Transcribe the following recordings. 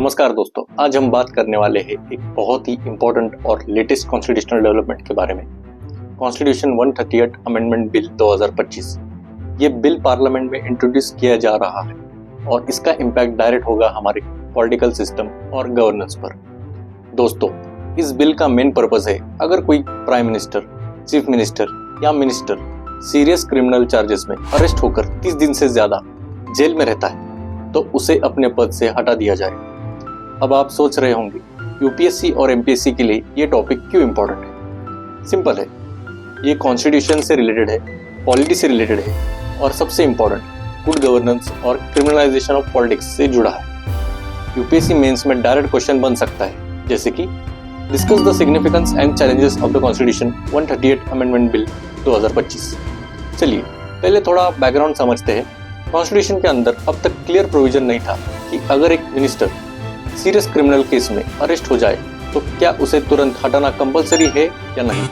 नमस्कार दोस्तों, आज हम बात करने वाले हैं एक बहुत ही इम्पोर्टेंट और लेटेस्ट कॉन्स्टिट्यूशनल डेवलपमेंट के बारे में। Constitution 138 amendment bill 2025। ये बिल पार्लियामेंट में इंट्रोड्यूस किया जा रहा है और इसका इम्पैक्ट डायरेक्ट होगा हमारे पॉलिटिकल सिस्टम और गवर्नेंस पर। दोस्तों, इस बिल का मेन पर्पस है, अगर कोई प्राइम मिनिस्टर, चीफ मिनिस्टर या मिनिस्टर सीरियस क्रिमिनल चार्जेस में अरेस्ट होकर 30 दिन से ज्यादा जेल में रहता है तो उसे अपने पद से हटा दिया जाए। अब आप सोच रहे होंगे यूपीएससी और एमपीएससी के लिए ये टॉपिक क्यों इम्पोर्टेंट है। सिंपल है, ये कॉन्स्टिट्यूशन से रिलेटेड है, पॉलिटी से रिलेटेड है और सबसे इम्पोर्टेंट गुड गवर्नेंस और क्रिमिनलाइजेशन ऑफ पॉलिटिक्स से जुड़ा है। यूपीएससी मेंस में डायरेक्ट क्वेश्चन बन सकता है, जैसे कि discuss the significance and challenges of the constitution 138 amendment bill 2025। चलिए पहले थोड़ा बैकग्राउंड समझते हैं। कॉन्स्टिट्यूशन के अंदर अब तक क्लियर प्रोविजन नहीं था कि अगर एक मिनिस्टर सीरियस क्रिमिनल केस में अरेस्ट हो जाए तो क्या उसे तुरंत हटाना कंपलसरी है या नहीं।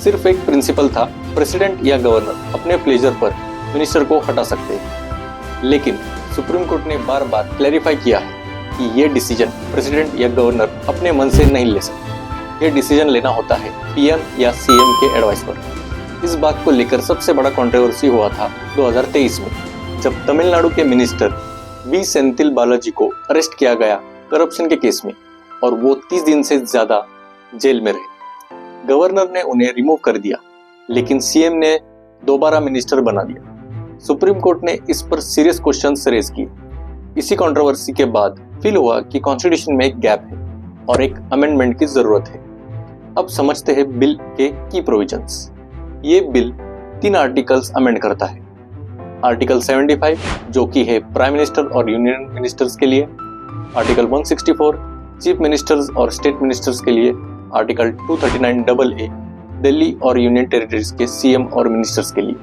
सिर्फ एक प्रिंसिपल था, प्रेसिडेंट या गवर्नर अपने प्लेजर पर मिनिस्टर को हटा सकते हैं। लेकिन सुप्रीम कोर्ट ने बार बार क्लैरिफाई किया है कि ये डिसीजन प्रेसिडेंट या गवर्नर अपने मन से नहीं ले सकते। ये डिसीजन लेना होता है पीएम या सीएम के एडवाइस पर। इस बात को लेकर सबसे बड़ा कंट्रोवर्सी हुआ था 2023 में, जब तमिलनाडु के मिनिस्टर वी सेंथिल बालाजी को अरेस्ट किया गया करप्शन के केस में और वो 30 दिन से ज्यादा जेल में रहे। गवर्नर ने उन्हें रिमूव कर दिया, लेकिन सीएम ने दोबारा मिनिस्टर बना दिया। सुप्रीम कोर्ट ने इस पर सीरियस क्वेश्चंस रेज किए। इसी कंट्रोवर्सी के बाद फील हुआ कि कॉन्स्टिट्यूशन में एक गैप है और एक अमेंडमेंट की जरूरत है। अब समझते हैं बिल के की प्रोविजंस। ये बिल 3 आर्टिकल्स अमेंड करता है। आर्टिकल 75 जो कि है प्राइम मिनिस्टर और यूनियन मिनिस्टर्स के लिए, आर्टिकल 164 चीफ मिनिस्टर्स और स्टेट मिनिस्टर्स के लिए, आर्टिकल 239AA दिल्ली और यूनियन टेरिटरीज के सीएम और मिनिस्टर्स के लिए।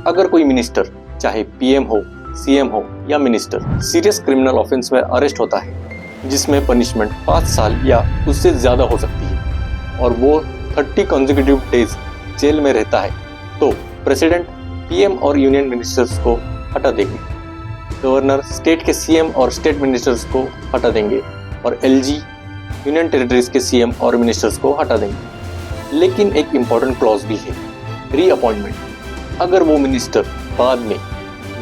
अगर कोई मिनिस्टर चाहे पीएम हो, सीएम हो या मिनिस्टर सीरियस क्रिमिनल ऑफेंस में अरेस्ट होता है जिसमें पनिशमेंट 5 साल या उससे ज्यादा हो सकती है और वो 30 कॉन्जिक्यूटिव डेज जेल में रहता है, तो प्रेसिडेंट पीएम और यूनियन मिनिस्टर्स को हटा देंगे, गवर्नर स्टेट के सीएम और स्टेट मिनिस्टर्स को हटा देंगे और एलजी यूनियन टेरिटरीज के सीएम और मिनिस्टर्स को हटा देंगे। लेकिन एक इम्पॉर्टेंट क्लॉज भी है, रीअपॉइंटमेंट। अगर वो मिनिस्टर बाद में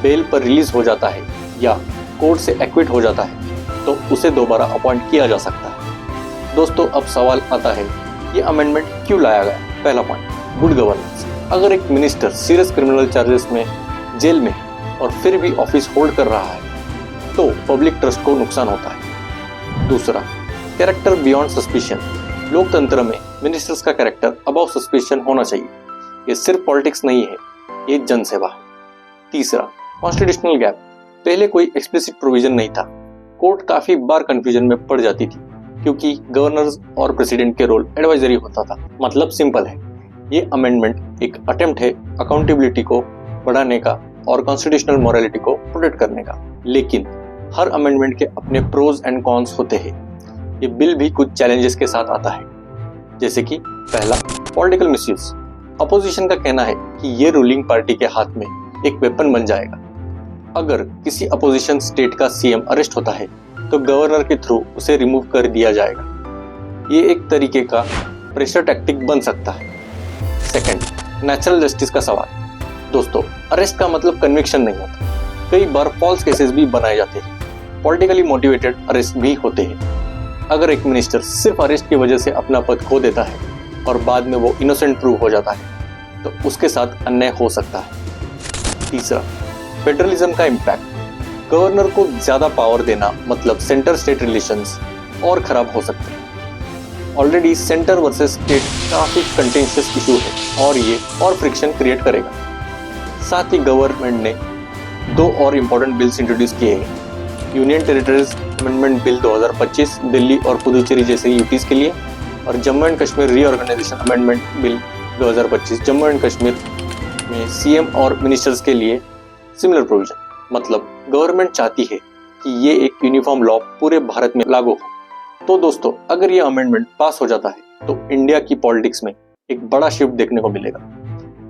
बेल पर रिलीज हो जाता है या कोर्ट से एक्विट हो जाता है तो उसे दोबारा अपॉइंट किया जा सकता है। दोस्तों, अब सवाल आता है ये अमेंडमेंट क्यों लाया गया। पहला पॉइंट, गुड गवर्नेंस। अगर एक मिनिस्टर सीरियस क्रिमिनल चार्जेस में जेल में और फिर भी ऑफिस होल्ड कर रहा है तो पब्लिक ट्रस्ट को नुकसान होता है। दूसरा, कैरेक्टर बियॉन्ड सस्पिशन। लोकतंत्र में मिनिस्टर्स का कैरेक्टर अबव सस्पिशन होना चाहिए। ये सिर्फ पॉलिटिक्स नहीं है, ये जनसेवा है। तीसरा, कॉन्स्टिट्यूशनल गैप। पहले कोई एक्सप्लिसिट प्रोविजन नहीं था। कोर्ट काफी बार कंफ्यूजन में पड़ जाती थी क्योंकि गवर्नर्स और प्रेसिडेंट के रोल एडवाइजरी होता था। मतलब सिंपल है, ये अमेंडमेंट एक अटेम्प्ट है अकाउंटेबिलिटी को बढ़ाने का और कॉन्स्टिट्यूशनल मोरालिटी को प्रोटेक्ट करने का। लेकिन हर अमेंडमेंट के अपने प्रोज एंड कॉन्स होते हैं। ये बिल भी कुछ चैलेंजेस के साथ आता है, जैसे कि पहला, पॉलिटिकल मिसयूज। अपोजिशन का कहना है कि ये रूलिंग पार्टी के हाथ में एक वेपन बन जाएगा। अगर किसी अपोजिशन स्टेट का सीएम अरेस्ट होता है तो गवर्नर के थ्रू उसे रिमूव कर दिया जाएगा। ये एक तरीके का प्रेशर टैक्टिक बन सकता है। सेकंड, नेचुरल जस्टिस का सवाल। दोस्तों, अरेस्ट का मतलब कन्विक्शन नहीं होता। कई बार फॉल्स केसेस भी बनाए जाते हैं। पॉलिटिकली मोटिवेटेड अरेस्ट भी होते हैं। अगर एक मिनिस्टर सिर्फ अरेस्ट की वजह से अपना पद खो देता है और बाद में वो इनोसेंट प्रूव हो जाता है तो उसके साथ अन्याय हो सकता है। तीसरा, फेडरलिज्म का इम्पैक्ट। गवर्नर को ज्यादा पावर देना मतलब सेंटर स्टेट रिलेशंस और खराब हो सकते हैं। ऑलरेडी सेंटर वर्सेस स्टेट काफी कंटेंशियस इशू है और ये और फ्रिक्शन क्रिएट करेगा। साथ ही गवर्नमेंट ने 2 और इम्पोर्टेंट बिल्स इंट्रोड्यूस किए हैं, union territories amendment bill 2025 Delhi और पुदुचेरी जैसे यूटीज के लिए और Jammu and Kashmir reorganisation amendment bill 2025 Jammu and Kashmir में सीएम और मिनिस्टर्स के लिए सिमिलर प्रोविजन। मतलब गवर्नमेंट चाहती है कि ये एक यूनिफॉर्म लॉ पूरे भारत में लागू हो। तो दोस्तों, अगर ये अमेंडमेंट पास हो जाता है तो इंडिया की पॉलिटिक्स में एक बड़ा शिफ्ट देखने को मिलेगा।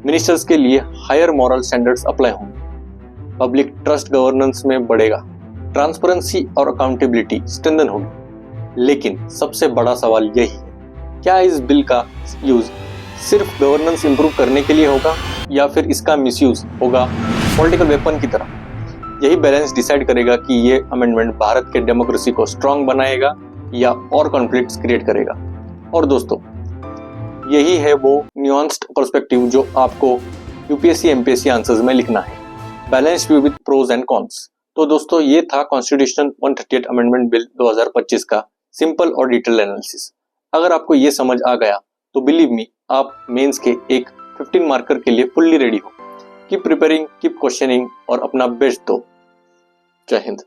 मिनिस्टर्स के लिए हायर मॉरल स्टैंडर्ड्स अप्लाई होंगे, पब्लिक ट्रस्ट गवर्नेंस में बढ़ेगा ट्रांसपेरेंसी और अकाउंटेबिलिटी स्ट्रेंथन होगी। लेकिन सबसे बड़ा सवाल यही है, क्या इस बिल का यूज सिर्फ गवर्नेंस इंप्रूव करने के लिए होगा या फिर इसका मिसयूज होगा पॉलिटिकल वेपन की तरह। यही बैलेंस डिसाइड करेगा कि ये अमेंडमेंट भारत के डेमोक्रेसी को स्ट्रांग बनाएगा या और कॉन्फ्लिक्ट्स क्रिएट करेगा। और दोस्तों, यही है वो न्यूआंस्ड पर्सपेक्टिव जो आपको यूपीएससी एमपीएससी आंसर्स में लिखना है, balance view with pros and cons. तो दोस्तों, ये था कॉन्स्टिट्यूशन 138 अमेंडमेंट बिल 2025 का सिंपल और डिटेल एनालिसिस। अगर आपको ये समझ आ गया तो बिलीव मी, आप मेंस के एक 15 मार्कर के लिए फुल्ली रेडी हो। कीप प्रिपेयरिंग, कीप क्वेश्चनिंग और अपना बेस्ट दो। जय हिंद।